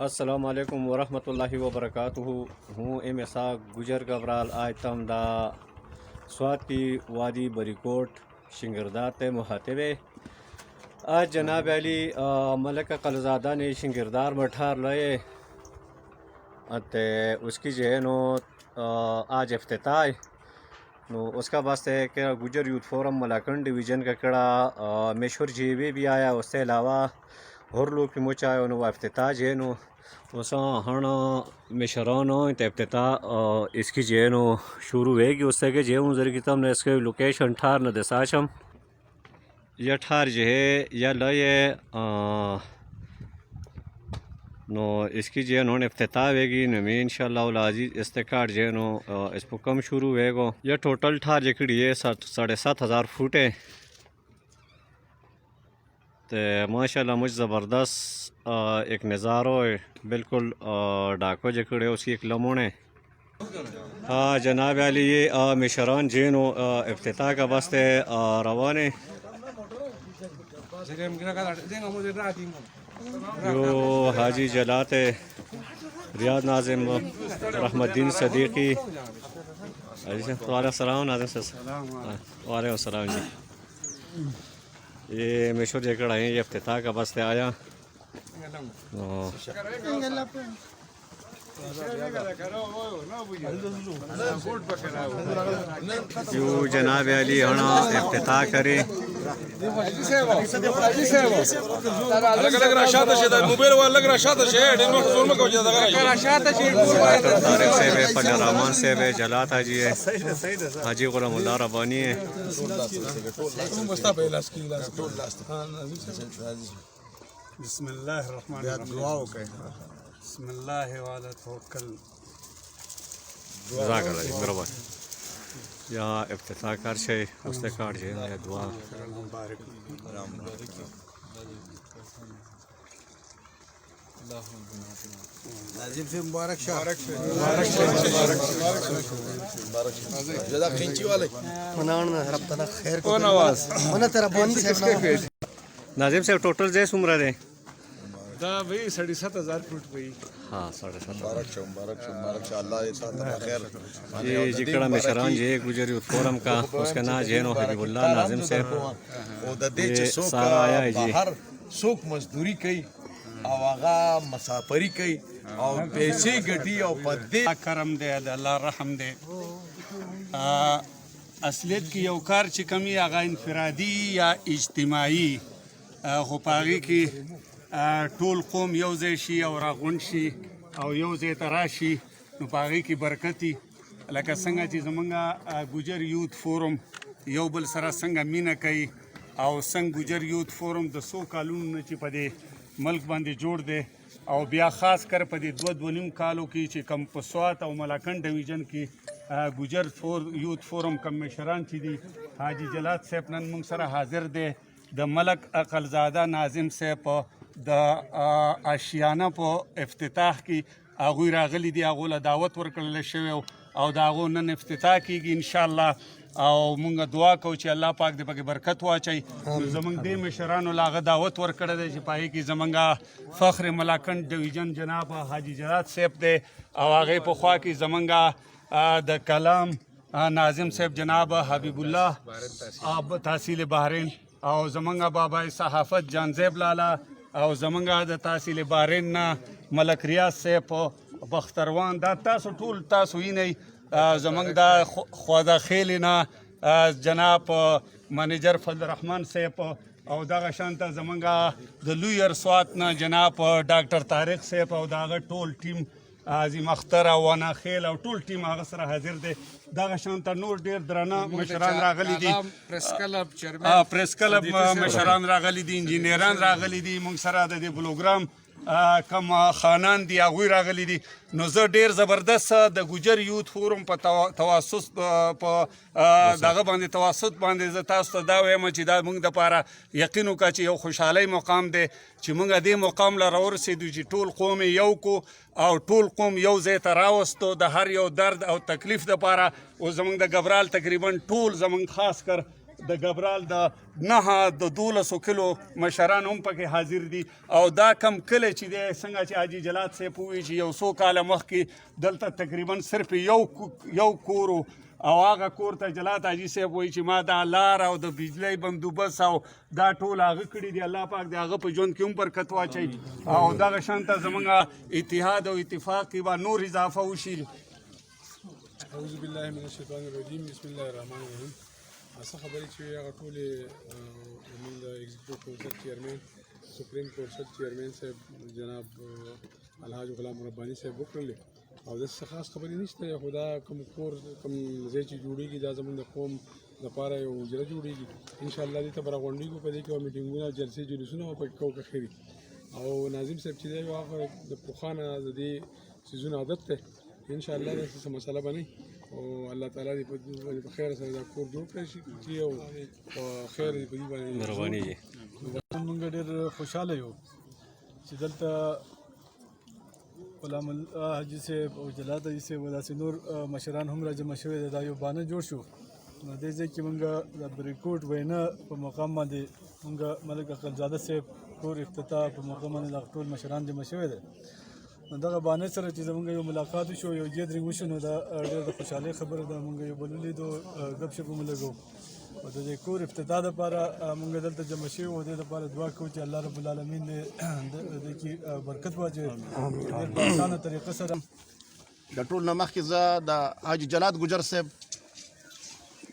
السلام علیکم ورحمۃ اللہ وبرکاتہ. ہوں ایم اسحاق گجر گبرال آج تم دا سواتی وادی بریکوٹ شنگردات محاتبے آج جناب علی ملک قلزادہ نے شنگردار مٹھار لائے اس کی جو ہے نو آج افتتاح نو اس کا واسطہ ہے کہ گجر یوتھ فورم ملاکنڈ ڈویژن کا کڑا مشہور جیوی بھی آیا. اس سے علاوہ اور لوگ بھی مچ آئے نو افتتاح جو ہے نو اساں ہن مشران افتتاح اس کی جو ہے نو شروع ہوئے گی. اس سے کہ جو ذریعے کی تم نے اس کے لوکیشن ٹھار نہ دساشم یہ ٹھار جو ہے یا لائے نو اس کی جو ہے نو افتتاح ہوئے گی نمی انشاءاللہ العزیز استقاط جو ہے نو اس کو کم شروع ہوئے گو. یہ ٹوٹل ٹھار جکڑی ہے 7,500 فٹ ہے تو ماشاءاللہ مجھ زبردست ایک نظارہ ہے بالکل ڈاکو جکڑے اس کی ایک لمحہ ہے. جناب علی یہ مشران جینو افتتاح کا واسطے روانے جو حاجی جلات ریاض ناظم رحمت الدین صدیقی. وعلیکم السلام ناظم صاحب. وعلیکم السلام جی. یہ مشہور جکڑ ہیں یہ افتتاح کا واسطے آیا جو جناب علی ہنا افتتاح کرے طارق صاحب ہے، فضل الرحمان صاحب ہے، جلات حاجی ہے، حاجی غلام اللہ ربانی ہے. بسم اللہ الرحمن الرحیم. بسم اللہ وعلی توکل. جزاک اللہ جی مہربان. یا افتتاح کر سے استقاط جو ہے دعا ناظم سے مبارک شاہ ناظم صاحب ٹوٹل جیس عمرہ دے دا بھئی 7,500 فٹ بھئی. ہاں 7.5 مبارک شاہ اللہ یہ جکڑا مشران جی گجر یوتھ فورم کا اس کا نام جینو حبیب اللہ ناظم صاحب یہ سارا آیا ہے جی. سوک مزدوری کئی او آغا مسافری کئی او پیسے گٹی او پدے کرم دے دا اللہ رحم دے. اصلیت کی یو کار چې کمی آغا انفرادی یا اجتماعی خو پاغي کی ټول قوم یو ځای شي او راغونډ شي او یو ځای ته راشي نو پاغي کی برکتی لکه څنګه چې زمونږ ګجر یوتھ فورم یو بل سره څنګه مینه کوي او څنګه ګجر یوتھ فورم د 100 کالونو نه چې په دې ملک باندې جوړ دی او بیا خاص کر په دې 2.5 کالو کې چې کم په سوات او ملاکنډ ډویژن کې ګجر یوتھ فورم کم مشران چې دي حاجی جلات صاحب نن موږ سره حاضر دی د ملک قلزاده ناظم صاحب د آشیانه په افتتاح کې هغوی راغلي دي هغو له دعوت ورکړل شوی او د هغو نن افتتاح کیږي انشاءالله او مونږ دعا کوو چې الله پاک دې پکې برکت واچوي. نو زمونږ دې مشرانو له هغه دعوت ورکړی دی چې په هغې کې زمونږ فخر ملاکنډ ډویژن جناب حاجي جلات صاحب دی او هغې په خوا کې زمونږ د کلام ناظم صاحب جناب حبیب الله تحصیل بحرین او زمونږ بابای صحافت جانزیب لالا او زمونږ د تحصیل بحرین نه ملک ریاض صاحب بختروان دا تاسو ټول تاسو وینئ. زمونږ د خواده خیل نه جناب منیجر فضل الرحمان صاحب او دغه شانته زمونږ د لوی سوات نه جناب ډاکټر طارق صاحب او د هغه ټول ټیم عظیم اختر او وانا خیل او ټول ټیم هغه سره حاضر دی. دغه شانته نور ډېر درانه مشران راغلي دي، پریس کلب مشران راغلي دي، انجینران راغلي دي، موږ سره د دې پروګرام کم خانان دي هغوی راغلي دي. نو زه ډېر زبردست د ګجر یوتھ فورم په توسط په دغه باندې توسط باندې زه تاسو ته دا وایم چې دا موږ دپاره یقین وکړه چې یو خوشحالۍ مقام دی چې موږ دې مقام له راورسېدو چې ټول قوم یو کو او ټول قوم یو ځای ته راوستو د هر یو درد او تکلیف دپاره. او زموږ د ګبرال تقریبا ټول زموږ خاص کر د ګبرال د 12 کلو مشران هم پکې حاضر دي او دا کم کلی چې دی څنګه چې حاجي جلات صاحب ووایي چې یو څو کاله مخکې دلته تقریبا صرف یو کور او هغه کور ته جلات حاجي صاحب وایي چې ما دا لار او د بجلی بندوبست او دا ټول هغه کړي دي الله پاک د هغه په ژوند کې هم برکت واچوي او دغه شانته زمونږ اتحاد او اتفاق کې به نور اضافه وشي. اعوذ بالله من الشیطان الرجیم بسم الله الرحمن الرحیم. څه خبرې چې هغه ټولې زموږ د ایگزیکټیو کونسل چیرمین سپریم کونسل چیرمین صاحب جناب الحاج غلام رباني صاحب وکړلې او داسې خاص خبرې نشته خو دا کوم کور کوم ځای چې جوړېږي دا زموږ د قوم دپاره یو حجره جوړېږي انشاءالله دې ته به راغونډېږو په دې کې به میټینګونه جلسې جلوسونه به پکې کوو که ښه وي او ناظم صاحب چې دی هغه د پخوانه د دې څیزونو عادت دی انشاءالله داسې څه مسله به نه او الله تعالی دې په خیر سره دا کور جوړ کړی شي او په خیر دې په دې باندې مهرباني موږ ډېر خوشحاله یو چې دلته غلام الله حاجي صاحب او جلات حاجي صاحب او داسې نور مشران هم راجمع شوي دي دا یو بانه جوړ شو نو دې ځای کې موږ د بریکوټ وینا په مقام باندې موږ ملک اقلزاده صاحب کور افتتاح په مقام باندې دا ټول مشران جمع شوي دي نو دغه بانه سره چې زموږ یو ملاقات وشو یو ګیدرینګ وشو نو دا ډېر د خوشحالۍ خبره ده موږ یو بل ولیدو ګپ شپ مو لګو او د دې کور افتتاح دپاره موږ دلته جمع شوي او دې دپاره دعا کوو چې الله رب العالمین دې کې برکت واچوي ډېر په اسانه طریقه سره. د ټول نه مخکې زه د حاجي جلات ګجر صاحب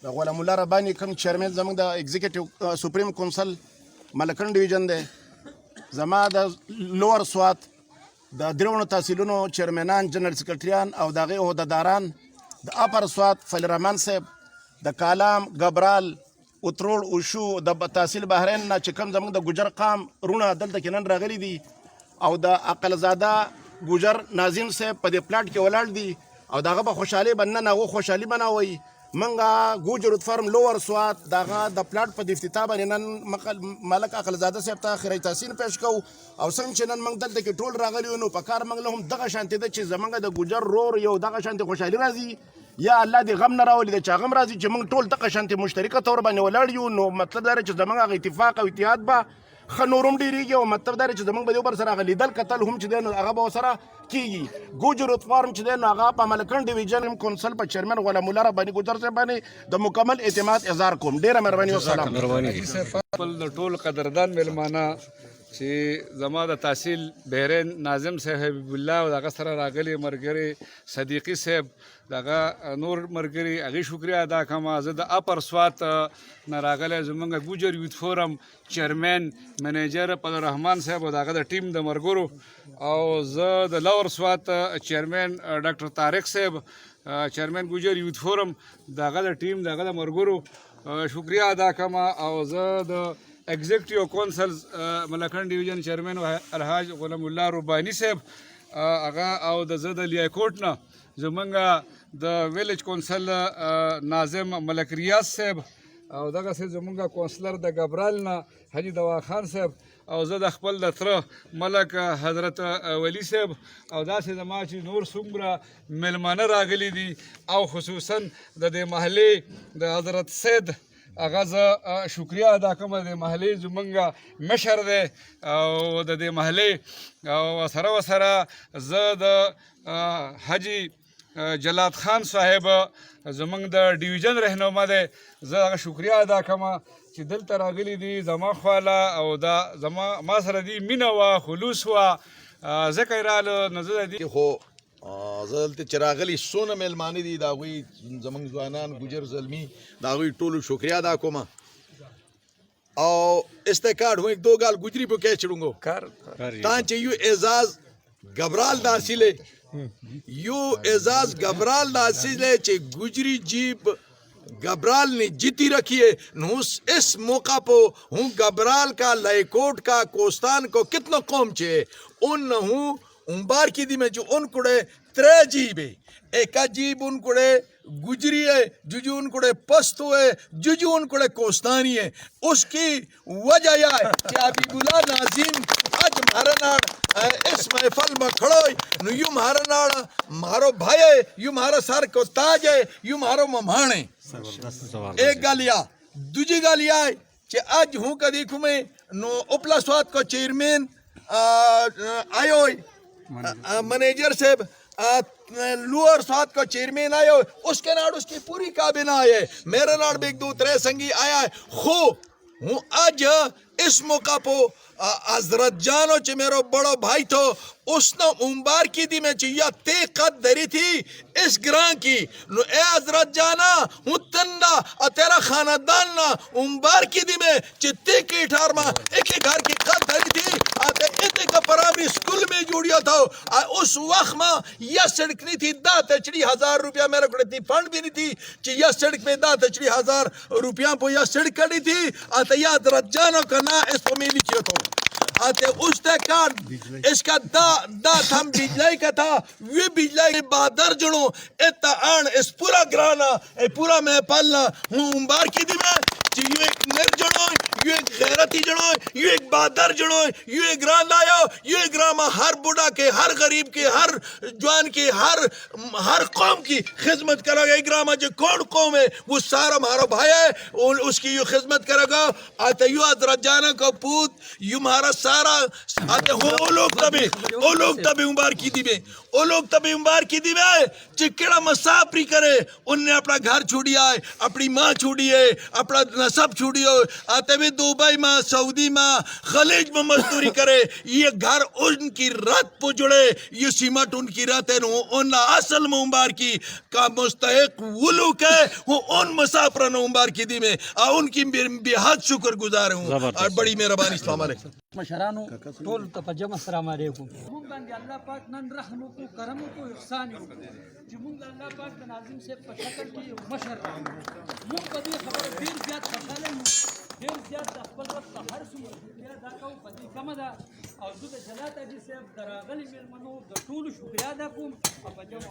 د غلام الله رباني کوم چیرمن زموږ د ایگزیکټیو سپریم کونسل ملکن ډویژن دی زما د لوور سوات د دریونو تحصیلونو چیرمنان جنرال سیکرټریان او د هغې عهدهداران د اپر سوات فیل الرحمن صاحب د کالام ګبرال اتروړ اوشو د تحصیل بحرین نه چې کوم زموږ د ګجر قام رونه دلته کې نن راغلي دي او د عقلزاده ګجر ناظم صاحب په دې پلاټ کې ولاړ دي او د هغه به خوشحالي به نن هغه خوشحالي به نه وایي منګه ګوجر فارم لوور سوات دغه د پلاټ په افتتاح باندې نن ملک عقلزاده صاحب ته خیري تحسین پیش کوو او څنګه چې نن موږ دلته کې ټول راغلي یو نو په کار موږ له هم دغه شانتې ده چې زموږ د ګوجر رور یو دغه شانتې خوشحالي راځي یا الله دې غم نه راولي د چا غم راځي چې موږ ټول دغه شانتې مشترکه طور باندې ولاړ یو نو مطلب دا چې زموږ هغه اتفاق او اتحاد به ښه نور هم ډېرېږي او مطلب دا چې زموږ به د یو بل سره هغه لیدل کتل هم چې دی نو هغه به ورسره کېږي. ګوجر فارم چې دی نو هغه په ملکن ډویژن کونسل په چیرمن غلام الله رباني ګجر صاحب باندې د مکمل اعتماد اظهار کوم. ډېره مهرباني والسلام. خپل د ټول قدردان میلمانه چې زما د تحصیل بحرین ناظم صاحب حبیب الله او دغه سره راغلي ملګري صدیقي صاحب دغه نور ملګري هغې شکریه ادا کوم. زه د اپر سوات نه راغلی زموږ ګوجر یوت فورم چیرمین منیجر فضلالرحمن صاحب او دغه د ټیم د ملګرو او زه د لور سوات چیرمین ډاکټر طارق صاحب چیرمین ګوجر یوت فورم دغه د ټیم دغه د ملګرو شکریه ادا کوم او زه د ایگزیکټیو کونسل ملکن ډویژن چیرمن الحاج غلام الله رباني صاحب هغه او د زه د لیاکوټ نه زمونږ د ویلیج کونسل ناظم ملک ریاض صاحب او دغسې زمونږ کونسلر د ګبرال نه حاجي دوا خان صاحب او زه د خپل د تره ملک حضرت ولی صاحب او داسې زما چې نور څومره میلمانه راغلي دي او خصوصا د دې محلې د حضرت سید هغه زه شکریه ادا کوم. د دې محلې زمونږ مشر دی او د دې محلې او سره زه د حاجي جلات خان صاحب زمونږ د ډویژن رهنما دی زه هغه شکریه ادا کوم چې دلته راغلي دي زما خواله او دا ما سره دي مینه وه خلوص وه ځکه یې راله نو زه د دې خو زه دلته چې راغلي څونه میلمانه دي د هغوی زموږ ځوانان ګجر زلمي د هغوی ټولو شکریه ادا کوم اور استقاد ہوں ایک دو گال گجری پہ کہہ چڑوں گو تانچہ یو اعزاز گبرال داسیلے یو اعزاز گبرال داسیلے چے گجری جیب گبرال نے جیتی رکھی ہے نو اس موقع پہ ہوں گبرال کا لائکوٹ کا کوستان کو کتنا قوم چے ان ہوں بار کی دی میں جو ان کڑے ترے جیب ہے ایک جیب ان کڑے گجری ہے جو ان کڑے پستو ہے جو ان کڑے کوستانی ہے اس کی وجہ یہ ہے کہ حبیب اللہ ناظم آج مہارا ناڑ اس محفل میں کھڑوئی نو یوں مہارا ناڑ مہارو بھائی ہے یوں مہارا سر کو تاج ہے یوں مہارو ممہان ہے ایک گالیا دوجی گال یہ ہے کہ آج ہوں کا دیکھوں میں نو اپلا سواد کو چیئرمین آئے ہوئے منیجر صاحب لوور سواد کا چیئرمین آئے ہوئے اس کے ناڑ اس کی پوری کابینہ آئے ہے میرے ناڑ بھی ایک دو ترے سنگی آیا ہے خو ہوں آج اس موقع پہ حضرت جانو چھ میرو بڑو بھائی تو اس نے امبار کی دی میں چاہیے تے قد دری تھی اس گران کی نو اے حضرت جانا ہوں تندہ تیرا خاندان نا امبار کی دی میں چتے کی ٹھار ماں ایک گھر کی قد دری تھی آتے ایتے کا پرامری سکول میں جوڑیا تھا اس وقت ماں یہ سڑک نہیں تھی دا تچڑی 1000 روپیہ میرے کو اتنی فنڈ بھی نہیں تھی کہ یہ سڑک میں دا تچڑی 1000 روپیہ پہ یہ سڑک کڑی تھی آتے یہ حضرت جانو کا نا اس کو میں نہیں کیا تھا آتے اس تے کارڈ اس کا دا تھم بجلائی کا تھا وہ بجلائی بہادر جنو اتا آن اس پورا گرانا اے پورا میں پالنا ہوں امبار کی دی میں یو ایک نر جنو یو ایک غیرتی جنو یو ایک بہادر جنو یو ایک گران لائیو یو ایک گراما ہر بوڑھا کے ہر غریب کے ہر جوان کے ہر قوم کی خدمت کرے گا گراما جو کون قوم ہے وہ سارا ہمارا بھائی ہے اس کی یو خدمت کرے گا آتے یو حضرت جانا کا پوت یو ہمارا سارا آتے او لوگ تبھی امبار کی دی میں او لوگ تبھی امبار کی دی میں چکڑا مسافری کرے ان نے اپنا گھر چھوڑی آئے اپنی ماں چھوڑی ہے اپنا نصب چھوڑی ہو آتے بھی دبئی ماں سعودی ماں خلیج میں مزدوری کرے یہ گھر ان کی رات پہ جڑے یہ سیمٹ ان کی رات ہے ان اصل میں امبار کی کا مستحق وہ لوگ ہے وہ ان مسافران امبار کی دی میں ان کی بے حد شکر گزار ہوں اور بڑی مہربانی السلام علیکم مشرانو ټول ته په جمع السلام علیکم مونږ باندې الله پاک نن رحم وکړو کرم وکړو احسان وکړو چې مونږ الله پاک د ناظم صاحب په شکل کې یو مشر راغلو مونږ په دې خبره ډېر زیات خوشحاله یو ډېر زیات د خپل رب ته هر څومره شکریا ادا کوو په دې کمه ده او زه د جلات حاجي صاحب د راغلي مېلمنو د ټولو شکریا ادا کوم او په جمع